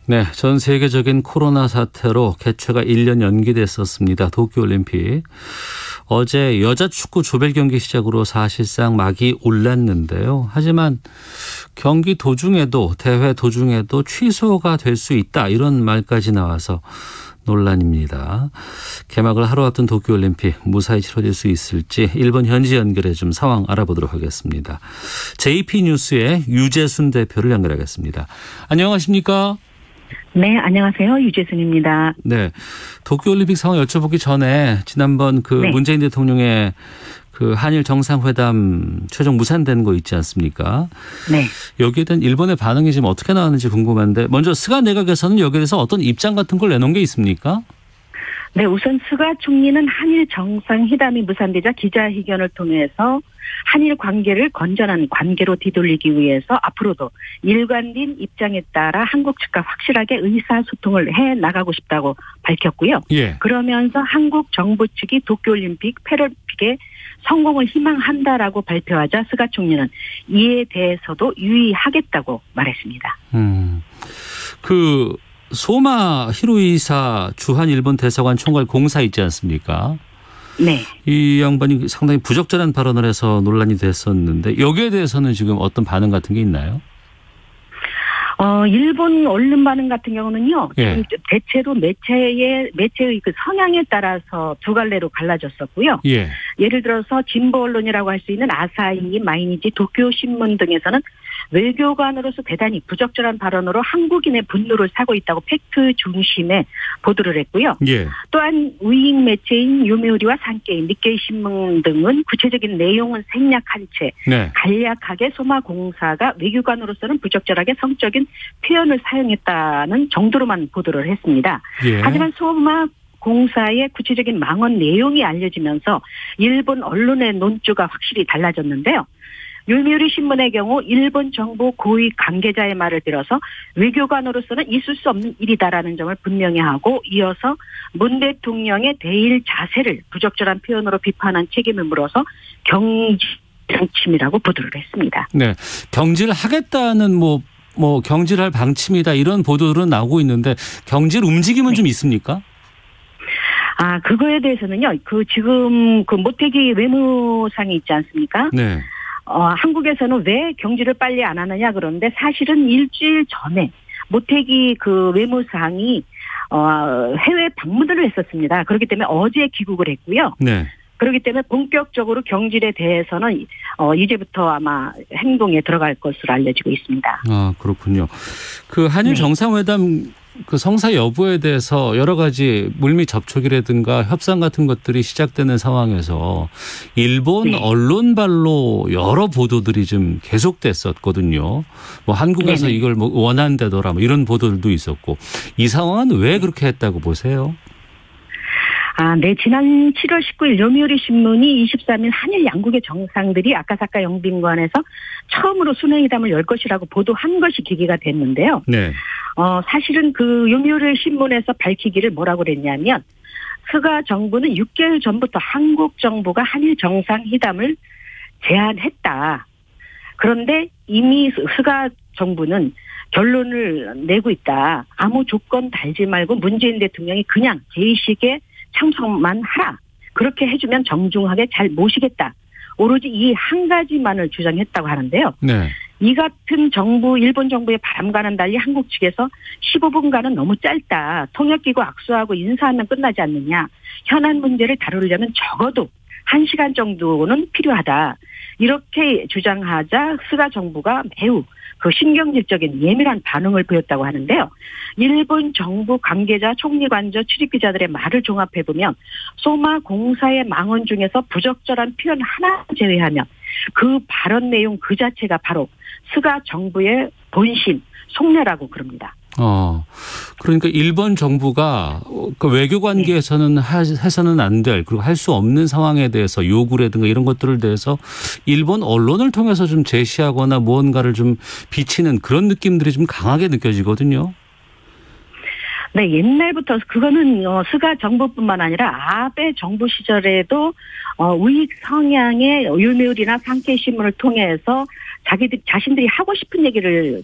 네, 전 세계적인 코로나 사태로 개최가 1년 연기됐었습니다. 도쿄올림픽. 어제 여자 축구 조별 경기 시작으로 사실상 막이 올랐는데요. 하지만 경기 도중에도 대회 도중에도 취소가 될 수 있다 이런 말까지 나와서 논란입니다. 개막을 하루 앞둔 도쿄올림픽 무사히 치러질 수 있을지 일본 현지 연결해 좀 상황 알아보도록 하겠습니다. JP뉴스의 유재순 대표를 연결하겠습니다. 안녕하십니까? 네, 안녕하세요. 유재순입니다. 네, 도쿄올림픽 상황 여쭤보기 전에 지난번 네. 문재인 대통령의 한일 정상회담 최종 무산된 거 있지 않습니까? 네. 여기에 대한 일본의 반응이 지금 어떻게 나왔는지 궁금한데 먼저 스가 내각에서는 여기에 대해서 어떤 입장 같은 걸 내놓은 게 있습니까? 네, 우선 스가 총리는 한일 정상회담이 무산되자 기자회견을 통해서 한일 관계를 건전한 관계로 뒤돌리기 위해서 앞으로도 일관된 입장에 따라 한국 측과 확실하게 의사소통을 해 나가고 싶다고 밝혔고요. 예. 그러면서 한국 정부 측이 도쿄올림픽, 패럴림픽에 성공을 희망한다라고 발표하자 스가 총리는 이에 대해서도 유의하겠다고 말했습니다. 소마 히로이사 주한 일본 대사관 총괄 공사 있지 않습니까? 네. 이 양반이 상당히 부적절한 발언을 해서 논란이 됐었는데 여기에 대해서는 지금 어떤 반응 같은 게 있나요? 일본 언론 반응 같은 경우는요. 예. 대체로 매체의 그 성향에 따라서 두 갈래로 갈라졌었고요. 예. 예를 들어서 진보 언론이라고 할 수 있는 아사히, 마이니치, 도쿄 신문 등에서는 외교관으로서 대단히 부적절한 발언으로 한국인의 분노를 사고 있다고 팩트 중심의 보도를 했고요. 예. 또한 우익 매체인 요미우리와 산케이, 니케이 신문 등은 구체적인 내용은 생략한 채 네. 간략하게 소마 공사가 외교관으로서는 부적절하게 성적인 표현을 사용했다는 정도로만 보도를 했습니다. 예. 하지만 소마 공사의 구체적인 망언 내용이 알려지면서 일본 언론의 논조가 확실히 달라졌는데요. 요미우리 신문의 경우 일본 정부 고위 관계자의 말을 들어서 외교관으로서는 있을 수 없는 일이다라는 점을 분명히 하고 이어서 문 대통령의 대일 자세를 부적절한 표현으로 비판한 책임을 물어서 경질방침이라고 보도를 했습니다. 네, 경질하겠다는 경질할 방침이다 이런 보도들은 나오고 있는데 경질 움직임은 좀 있습니까? 그거에 대해서는요. 지금 모태기 외무상이 있지 않습니까? 네. 한국에서는 왜 경질을 빨리 안 하느냐 그러는데 사실은 일주일 전에 모태기 외무상이 해외 방문을 했었습니다. 그렇기 때문에 어제 귀국을 했고요. 네. 그렇기 때문에 본격적으로 경질에 대해서는 이제부터 아마 행동에 들어갈 것으로 알려지고 있습니다. 그렇군요. 한일 정상회담 성사 여부에 대해서 여러 가지 물밑 접촉이라든가 협상 같은 것들이 시작되는 상황에서 일본 언론발로 여러 보도들이 좀 계속됐었거든요. 한국에서 이걸 원한다더라 이런 보도들도 있었고 이 상황은 왜 그렇게 했다고 보세요? 네. 지난 7월 19일 요미우리 신문이 23일 한일 양국의 정상들이 아카사카 영빈관에서 처음으로 순회회담을 열 것이라고 보도한 것이 계기가 됐는데요. 네. 사실은 요미우리 신문에서 밝히기를 뭐라고 그랬냐면 스가 정부는 6개월 전부터 한국 정부가 한일 정상회담을 제안했다. 그런데 이미 스가 정부는 결론을 내고 있다. 아무 조건 달지 말고 문재인 대통령이 그냥 제의식에 참석만 하라. 그렇게 해주면 정중하게 잘 모시겠다. 오로지 이 한 가지만을 주장했다고 하는데요. 네. 이 같은 일본 정부의 바람과는 달리 한국 측에서 15분간은 너무 짧다. 통역기구 악수하고 인사하면 끝나지 않느냐. 현안 문제를 다루려면 적어도 1시간 정도는 필요하다. 이렇게 주장하자 스가 정부가 매우 신경질적인 예민한 반응을 보였다고 하는데요. 일본 정부 관계자, 총리 관저, 출입기자들의 말을 종합해보면 소마 공사의 망언 중에서 부적절한 표현 하나 제외하면 그 발언 내용 그 자체가 바로 스가 정부의 본심, 속내라고 그럽니다. 그러니까 일본 정부가 외교 관계에서는 해서는 안 될 그리고 할 수 없는 상황에 대해서 요구라든가 이런 것들을 대해서 일본 언론을 통해서 좀 제시하거나 무언가를 좀 비치는 그런 느낌들이 좀 강하게 느껴지거든요. 네, 옛날부터 그거는 스가 정부뿐만 아니라 아베 정부 시절에도 우익 성향의 요미우리나 산케이 신문을 통해서 자신들이 하고 싶은 얘기를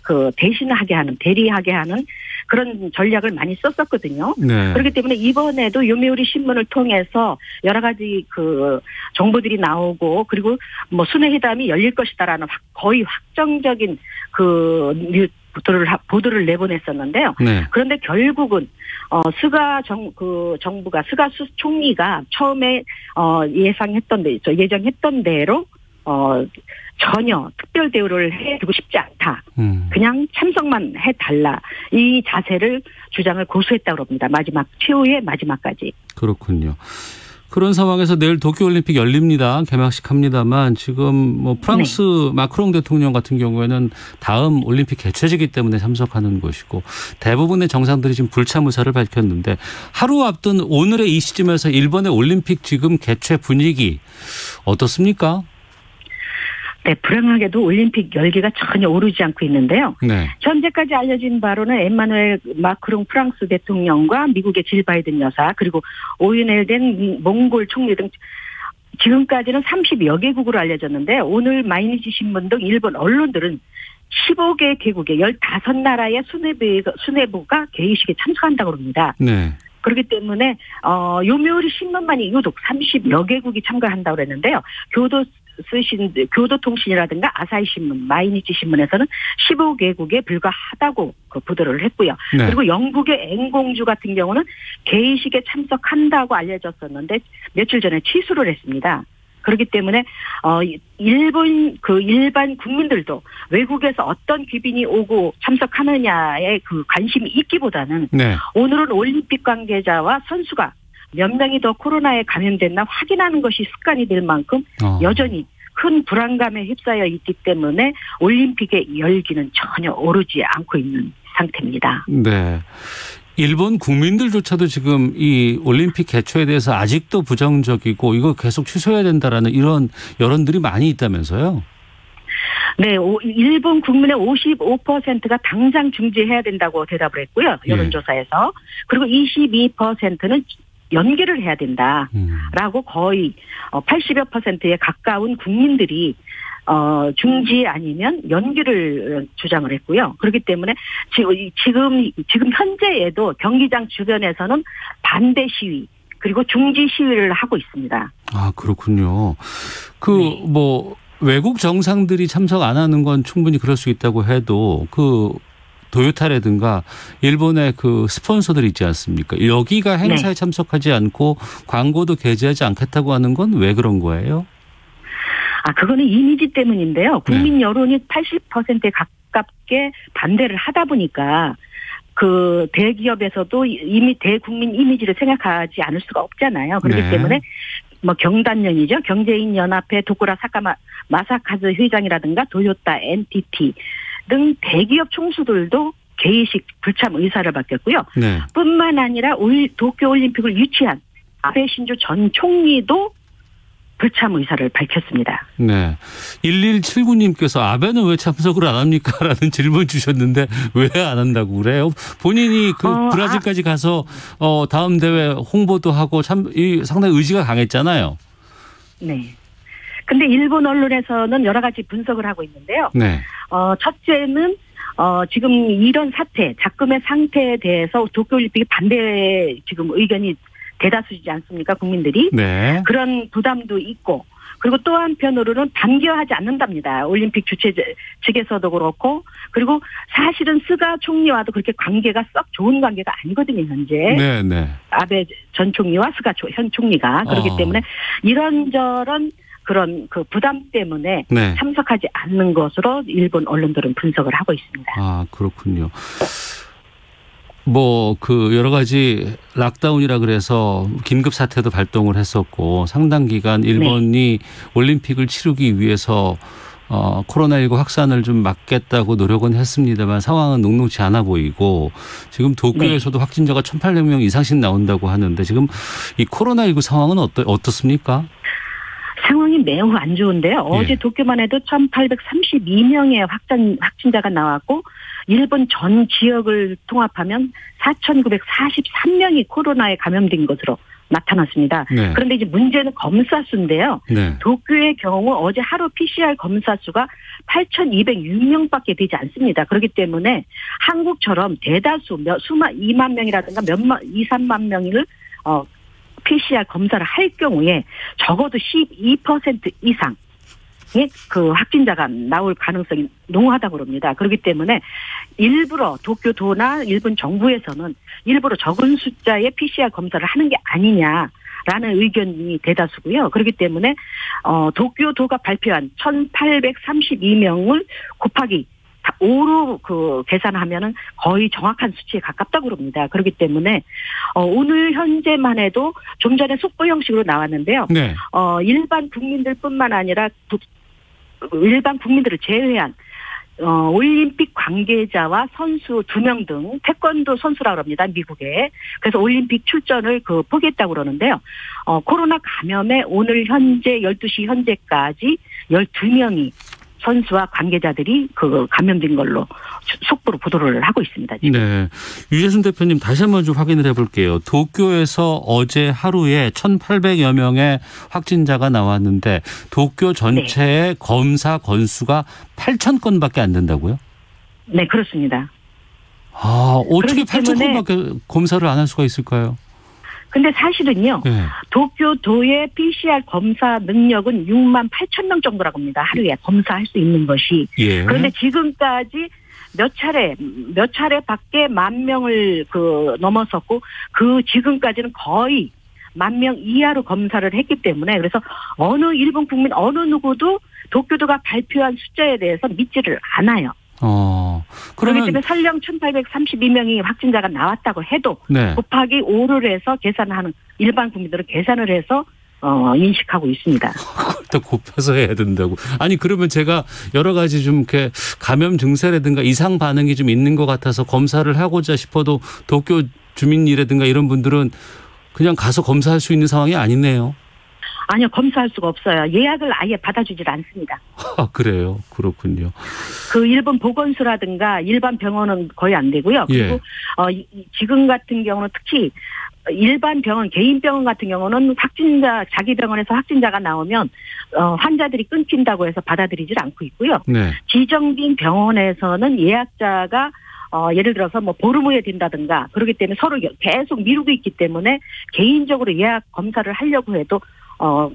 대리하게 하는 그런 전략을 많이 썼었거든요. 네. 그렇기 때문에 이번에도 요미우리 신문을 통해서 여러 가지 그 정보들이 나오고 그리고 뭐 순회회담이 열릴 것이다라는 거의 확정적인 그 보도를 내보냈었는데요. 네. 그런데 결국은 스가 정부가 스가 총리가 처음에 예정했던 대로 전혀 특별 대우를 해주고 싶지 않다. 그냥 참석만 해달라. 이 자세를 주장을 고수했다고 합니다. 최후의 마지막까지. 그렇군요. 그런 상황에서 내일 도쿄올림픽 열립니다. 개막식 합니다만 지금 뭐 프랑스 마크롱 대통령 같은 경우에는 다음 올림픽 개최지기 때문에 참석하는 것이고 대부분의 정상들이 지금 불참 의사를 밝혔는데 하루 앞둔 오늘의 이 시점에서 일본의 올림픽 지금 개최 분위기 어떻습니까? 네, 불행하게도 올림픽 열기가 전혀 오르지 않고 있는데요. 네. 현재까지 알려진 바로는 엠마누엘 마크롱 프랑스 대통령과 미국의 질 바이든 여사 그리고 오윤엘 된 몽골 총리 등 지금까지는 30여 개국으로 알려졌는데 오늘 마이니치 신문 등 일본 언론들은 15개 개국의 15나라의 수뇌부가 개의식에 참석한다고 합니다. 네. 그렇기 때문에 요미우리 신문만이 유독 30여 개국이 참가한다고 그랬는데요. 교도통신이라든가 아사히 신문, 마이니치 신문에서는 15개국에 불과하다고 보도를 했고요. 네. 그리고 영국의 앵공주 같은 경우는 개의식에 참석한다고 알려졌었는데 며칠 전에 취소를 했습니다. 그렇기 때문에 일반 국민들도 외국에서 어떤 귀빈이 오고 참석하느냐에 그 관심이 있기보다는 네. 오늘은 올림픽 관계자와 선수가 몇 명이 더 코로나에 감염됐나 확인하는 것이 습관이 될 만큼 여전히 큰 불안감에 휩싸여 있기 때문에 올림픽의 열기는 전혀 오르지 않고 있는 상태입니다. 네. 일본 국민들조차도 지금 이 올림픽 개최에 대해서 아직도 부정적이고 이거 계속 취소해야 된다라는 이런 여론들이 많이 있다면서요? 네, 일본 국민의 55%가 당장 중지해야 된다고 대답을 했고요. 여론조사에서. 그리고 22%는 연기를 해야 된다라고 거의 80여 %에 가까운 국민들이 중지 아니면 연기를 주장을 했고요. 그렇기 때문에 지금 현재에도 경기장 주변에서는 반대 시위 그리고 중지 시위를 하고 있습니다. 아, 그렇군요. 뭐 외국 정상들이 참석 안 하는 건 충분히 그럴 수 있다고 해도 도요타라든가 일본의 스폰서들 있지 않습니까? 여기가 행사에 참석하지 않고 광고도 게재하지 않겠다고 하는 건 왜 그런 거예요? 그거는 이미지 때문인데요. 국민 여론이 80%에 가깝게 반대를 하다 보니까 대기업에서도 이미 대국민 이미지를 생각하지 않을 수가 없잖아요. 그렇기 때문에 경단련이죠. 경제인연합회 도쿠라 마사카즈 회장이라든가 도요타, NTT 등 대기업 총수들도 개의식 불참 의사를 밝혔고요. 네. 뿐만 아니라 도쿄올림픽을 유치한 아베 신조 전 총리도 불참 의사를 밝혔습니다. 네. 1179님께서 아베는 왜 참석을 안 합니까? 라는 질문 주셨는데 왜 안 한다고 그래요? 본인이 브라질까지 가서 다음 대회 홍보도 하고 상당히 의지가 강했잖아요. 네. 근데 일본 언론에서는 여러 가지 분석을 하고 있는데요. 네. 첫째는 지금 이런 작금의 상태에 대해서 도쿄올림픽 반대 지금 의견이 대다수이지 않습니까? 국민들이. 네. 그런 부담도 있고 그리고 또 한편으로는 반겨하지 않는답니다. 올림픽 주최 측에서도 그렇고 그리고 사실은 스가 총리와도 그렇게 관계가 썩 좋은 관계가 아니거든요. 현재. 네. 아베 전 총리와 스가 현 총리가. 그렇기 때문에 이런저런 그런 부담 때문에 참석하지 않는 것으로 일본 언론들은 분석을 하고 있습니다. 아, 그렇군요. 여러 가지 락다운이라 그래서 긴급 사태도 발동을 했었고 상당 기간 일본이 올림픽을 치르기 위해서 코로나19 확산을 좀 막겠다고 노력은 했습니다만 상황은 녹록지 않아 보이고 지금 도쿄에서도 확진자가 1,800명 이상씩 나온다고 하는데 지금 이 코로나19 상황은 어떻습니까? 상황이 매우 안 좋은데요. 어제 도쿄만 해도 1,832명의 확진자가 나왔고 일본 전 지역을 통합하면 4,943명이 코로나에 감염된 것으로 나타났습니다. 네. 그런데 이제 문제는 검사 수인데요. 네. 도쿄의 경우 어제 하루 PCR 검사 수가 8,206명밖에 되지 않습니다. 그렇기 때문에 한국처럼 대다수 수만 2만 명이라든가 2, 3만 명을 PCR 검사를 할 경우에 적어도 12% 이상 그 확진자가 나올 가능성이 농후하다고 그럽니다. 그렇기 때문에 일부러 도쿄도나 일본 정부에서는 일부러 적은 숫자의 PCR 검사를 하는 게 아니냐라는 의견이 대다수고요. 그렇기 때문에 도쿄도가 발표한 1,832명을 곱하기 5로 계산하면은 거의 정확한 수치에 가깝다고 그럽니다. 그렇기 때문에 오늘 현재만 해도 좀 전에 속보 형식으로 나왔는데요. 네. 일반 국민들뿐만 아니라 일반 국민들을 제외한 올림픽 관계자와 선수 2명 등 태권도 선수라고 합니다. 미국에. 그래서 올림픽 출전을 포기했다고 그러는데요. 코로나 감염에 오늘 현재 12시 현재까지 12명이 선수와 관계자들이 감염된 걸로 속보로 보도를 하고 있습니다. 지금. 네. 유재순 대표님 다시 한번 좀 확인을 해볼게요. 도쿄에서 어제 하루에 1,800여 명의 확진자가 나왔는데 도쿄 전체의 네. 검사 건수가 8,000건밖에 안 된다고요? 네, 그렇습니다. 어떻게 8,000건밖에 검사를 안 할 수가 있을까요? 근데 사실은요. 네. 도쿄도의 PCR 검사 능력은 6만 8천 명 정도라고 합니다. 하루에 검사할 수 있는 것이. 예. 그런데 지금까지 몇 차례 밖에 10,000명을 넘어섰고 지금까지는 거의 10,000명 이하로 검사를 했기 때문에 그래서 어느 일본 국민 어느 누구도 도쿄도가 발표한 숫자에 대해서 믿지를 않아요. 그렇기 때문에 설령 1,832명이 확진자가 나왔다고 해도 네. 곱하기 5를 해서 일반 국민들은 계산을 해서 인식하고 있습니다. 그걸 또 곱해서 해야 된다고. 아니 그러면 제가 여러 가지 좀 이렇게 감염 증세라든가 이상 반응이 좀 있는 것 같아서 검사를 하고자 싶어도 도쿄 주민이라든가 이런 분들은 그냥 가서 검사할 수 있는 상황이 아니네요. 아니요. 검사할 수가 없어요. 예약을 아예 받아주질 않습니다. 그래요. 그렇군요. 일본 보건소라든가 일반 병원은 거의 안 되고요. 그리고 예. 지금 같은 경우는 특히 일반 병원, 개인 병원 같은 경우는 자기 병원에서 확진자가 나오면 환자들이 끊긴다고 해서 받아들이질 않고 있고요. 네. 지정된 병원에서는 예약자가 예를 들어서 보름 후에 된다든가 그렇기 때문에 서로 계속 미루고 있기 때문에 개인적으로 예약 검사를 하려고 해도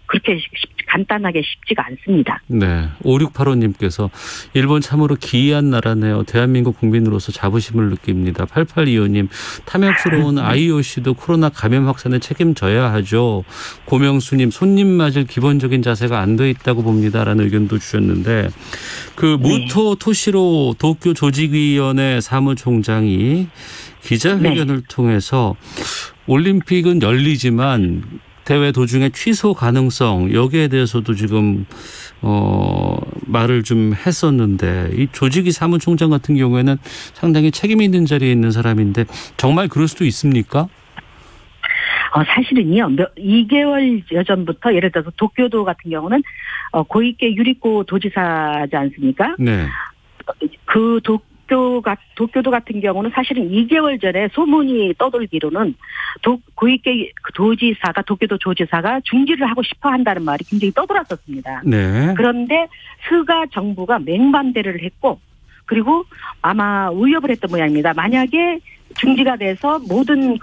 그렇게 간단하게 쉽지가 않습니다. 네. 5685님께서 일본 참으로 기이한 나라네요. 대한민국 국민으로서 자부심을 느낍니다. 8825님 탐욕스러운 IOC도 코로나 감염 확산에 책임져야 하죠. 고명수님 손님 맞을 기본적인 자세가 안 돼 있다고 봅니다라는 의견도 주셨는데 무토 토시로 도쿄 조직위원회 사무총장이 기자회견을 통해서 올림픽은 열리지만 대회 도중에 취소 가능성 여기에 대해서도 지금 말을 좀 했었는데 이 조직위 사무총장 같은 경우에는 상당히 책임 있는 자리에 있는 사람인데 정말 그럴 수도 있습니까? 사실은요. 2개월 전부터 예를 들어서 도쿄도 같은 경우는 고이케 유리코 도지사지 않습니까? 네. 도쿄도 같은 경우는 사실은 2개월 전에 소문이 떠돌기로는 고이케 도쿄도 조지사가 중지를 하고 싶어 한다는 말이 굉장히 떠돌았었습니다. 네. 그런데 스가 정부가 맹반대를 했고 그리고 아마 의협을 했던 모양입니다. 만약에 중지가 돼서 모든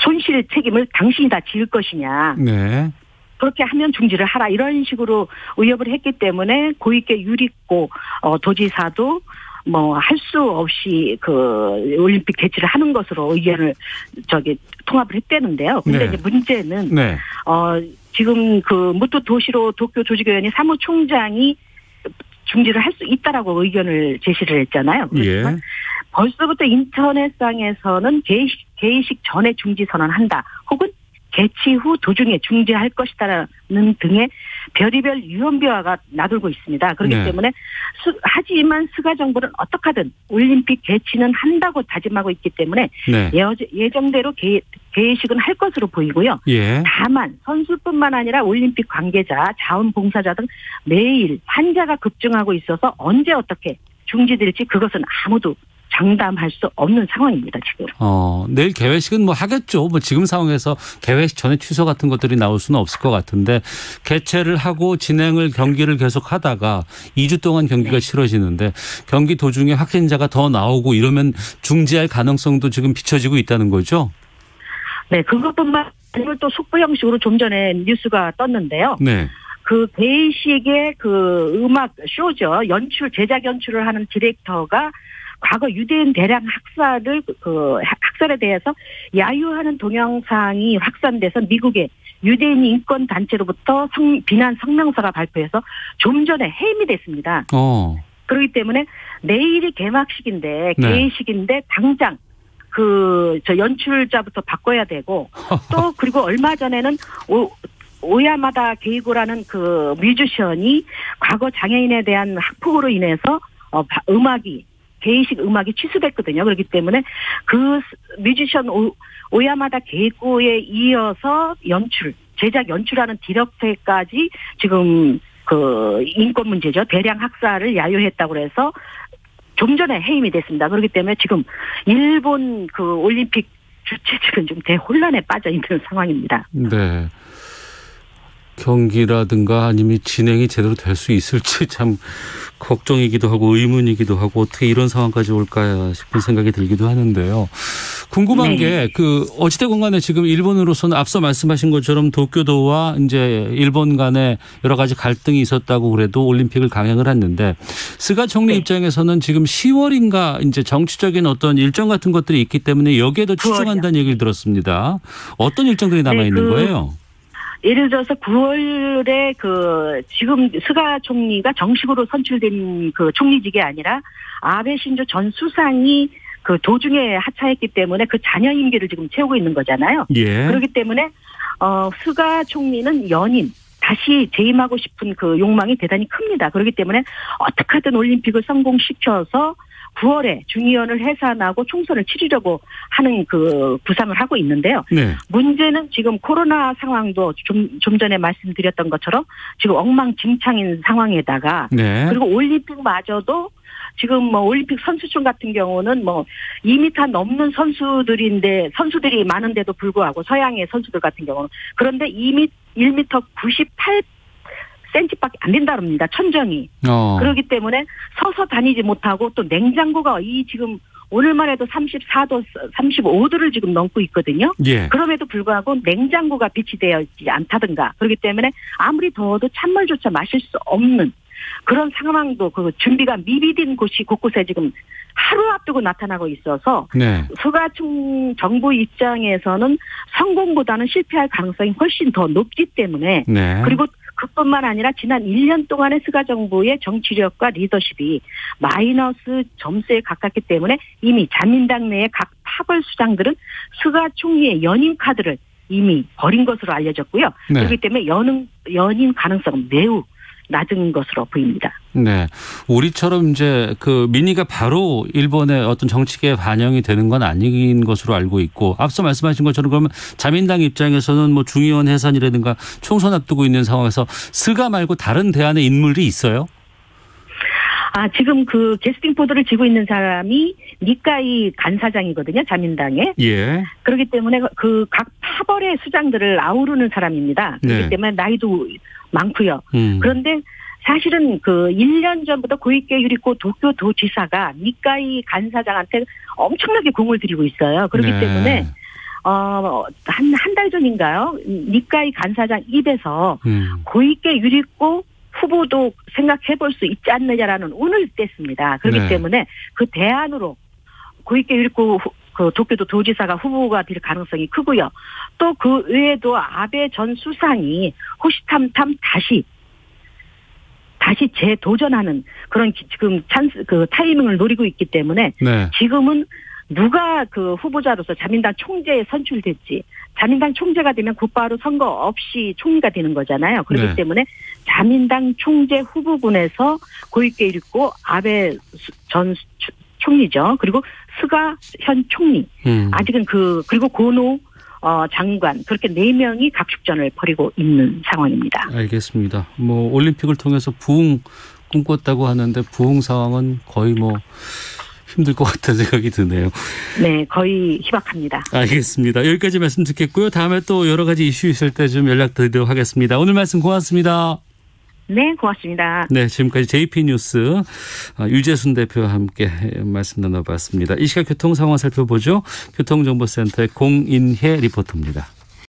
손실 책임을 당신이 다 지을 것이냐. 네. 그렇게 하면 중지를 하라 이런 식으로 의협을 했기 때문에 고이케 유리코 도지사도 할 수 없이 올림픽 개최를 하는 것으로 의견을 통합을 했다는데요. 근데 네. 이제 문제는 네. 지금 무토 토시로 도쿄 조직위원회 사무총장이 중지를 할 수 있다라고 의견을 제시를 했잖아요. 그렇지만 벌써부터 인터넷상에서는 개회식 전에 중지 선언한다. 혹은 개최 후 도중에 중지할 것이다라는 등의 별의별 유언비어가 나돌고 있습니다. 그렇기 때문에 하지만 스가 정부는 어떻게든 올림픽 개최는 한다고 다짐하고 있기 때문에 예정대로 개회식은 할 것으로 보이고요. 예. 다만 선수뿐만 아니라 올림픽 관계자, 자원봉사자 등 매일 환자가 급증하고 있어서 언제 어떻게 중지될지 그것은 아무도 장담할 수 없는 상황입니다, 지금. 내일 개회식은 뭐 하겠죠. 뭐 지금 상황에서 개회식 전에 취소 같은 것들이 나올 수는 없을 것 같은데 개최를 하고 경기를 계속 하다가 2주 동안 경기가 치러지는데 경기 도중에 확진자가 더 나오고 이러면 중지할 가능성도 지금 비춰지고 있다는 거죠? 네, 그것뿐만 아니라 또 속보 형식으로 좀 전에 뉴스가 떴는데요. 네. 그 개회식의 그 음악 쇼죠. 제작 연출을 하는 디렉터가 과거 유대인 대량 학살에 대해서 야유하는 동영상이 확산돼서 미국의 유대인 인권 단체로부터 비난 성명서가 발표해서 좀 전에 해임이 됐습니다. 그렇기 때문에 내일이 개막식인데 개회식인데 당장 저 연출자부터 바꿔야 되고 또 그리고 얼마 전에는 오야마다 게이고라는 그 뮤지션이 과거 장애인에 대한 학폭으로 인해서 개회식 음악이 취소됐거든요. 그렇기 때문에 그 뮤지션 오야마다 게이고에 이어서 제작 연출하는 디렉터까지 지금 그 인권 문제죠. 대량 학살을 야유했다고 해서 좀 전에 해임이 됐습니다. 그렇기 때문에 지금 일본 그 올림픽 주최측은 좀 대혼란에 빠져 있는 상황입니다. 네. 경기라든가 아니면 진행이 제대로 될 수 있을지 참 걱정이기도 하고 의문이기도 하고 어떻게 이런 상황까지 올까 싶은 생각이 들기도 하는데요. 궁금한 게 어찌됐건 간에 지금 일본으로서는 앞서 말씀하신 것처럼 도쿄도와 이제 일본 간에 여러 가지 갈등이 있었다고 그래도 올림픽을 강행을 했는데 스가 총리 입장에서는 지금 10월인가 이제 정치적인 어떤 일정 같은 것들이 있기 때문에 여기에도 추정한다는 얘기를 들었습니다. 어떤 일정들이 남아 있는 거예요? 예를 들어서 9월에 지금 스가 총리가 정식으로 선출된 그 총리직이 아니라 아베 신조 전 수상이 그 도중에 하차했기 때문에 그 잔여 임기를 지금 채우고 있는 거잖아요. 예. 그렇기 때문에 스가 총리는 다시 재임하고 싶은 그 욕망이 대단히 큽니다. 그렇기 때문에 어떻게 하든 올림픽을 성공시켜서 9월에 중의원을 해산하고 총선을 치르려고 하는 그 구상을 하고 있는데요. 네. 문제는 지금 코로나 상황도 좀 전에 말씀드렸던 것처럼 지금 엉망진창인 상황에다가 그리고 올림픽마저도 지금 뭐 올림픽 선수촌 같은 경우는 뭐 2m 넘는 선수들이 많은데도 불구하고 서양의 선수들 같은 경우는 그런데 1m 98cm밖에 안 된다랍니다. 천정이. 그렇기 때문에 서서 다니지 못하고 또 냉장고가 지금 오늘만 해도 34도, 35도를 지금 넘고 있거든요. 예. 그럼에도 불구하고 냉장고가 비치되어 있지 않다든가 그렇기 때문에 아무리 더워도 찬물조차 마실 수 없는 그런 상황도 준비가 미비된 곳이 곳곳에 지금 하루 앞두고 나타나고 있어서 스가 정부 입장에서는 성공보다는 실패할 가능성이 훨씬 더 높기 때문에 그리고 그뿐만 아니라 지난 1년 동안의 스가 정부의 정치력과 리더십이 마이너스 점수에 가깝기 때문에 이미 자민당 내의 각 파벌 수장들은 스가 총리의 연임 카드를 이미 버린 것으로 알려졌고요. 그렇기 때문에 연임 가능성은 매우 낮은 것으로 보입니다. 네. 우리처럼 이제 민의가 바로 일본의 어떤 정치계에 반영이 되는 건 아닌 것으로 알고 있고 앞서 말씀하신 것처럼 그러면 자민당 입장에서는 뭐 중의원 해산이라든가 총선 앞두고 있는 상황에서 스가 말고 다른 대안의 인물이 있어요? 지금 게스팅 포드를 쥐고 있는 사람이 니카이 간사장이거든요. 자민당에. 예. 그렇기 때문에 각 파벌의 수장들을 아우르는 사람입니다. 그렇기 때문에 나이도 많고요. 그런데 사실은 1년 전부터 고이케 유리코 도쿄도지사가 니카이 간사장한테 엄청나게 공을 들이고 있어요. 그렇기 때문에 한 달 전인가요? 니카이 간사장 입에서 고이케 유리코 후보도 생각해볼 수 있지 않느냐라는 운을 뗐습니다. 그렇기 때문에 그 대안으로 고이케 유리코 도쿄도 도지사가 후보가 될 가능성이 크고요. 또 그 외에도 아베 전 수상이 호시탐탐 다시 재도전하는 그런 지금 타이밍을 노리고 있기 때문에 지금은 누가 후보자로서 자민당 총재에 선출될지 자민당 총재가 되면 곧바로 선거 없이 총리가 되는 거잖아요. 그렇기 때문에 자민당 총재 후보군에서 고이케 유리코 아베 전 총리죠. 그리고 스가 현 총리. 아직은 그리고 고노 장관 그렇게 4명이 각축전을 벌이고 있는 상황입니다. 알겠습니다. 뭐 올림픽을 통해서 부흥 꿈꿨다고 하는데 부흥 상황은 거의 힘들 것 같다는 생각이 드네요. 네, 거의 희박합니다. 알겠습니다. 여기까지 말씀 듣겠고요. 다음에 또 여러 가지 이슈 있을 때 좀 연락드리도록 하겠습니다. 오늘 말씀 고맙습니다. 네, 고맙습니다. 네, 지금까지 JP뉴스 유재순 대표와 함께 말씀 나눠봤습니다. 이 시각 교통 상황 살펴보죠. 교통정보센터의 공인혜 리포터입니다.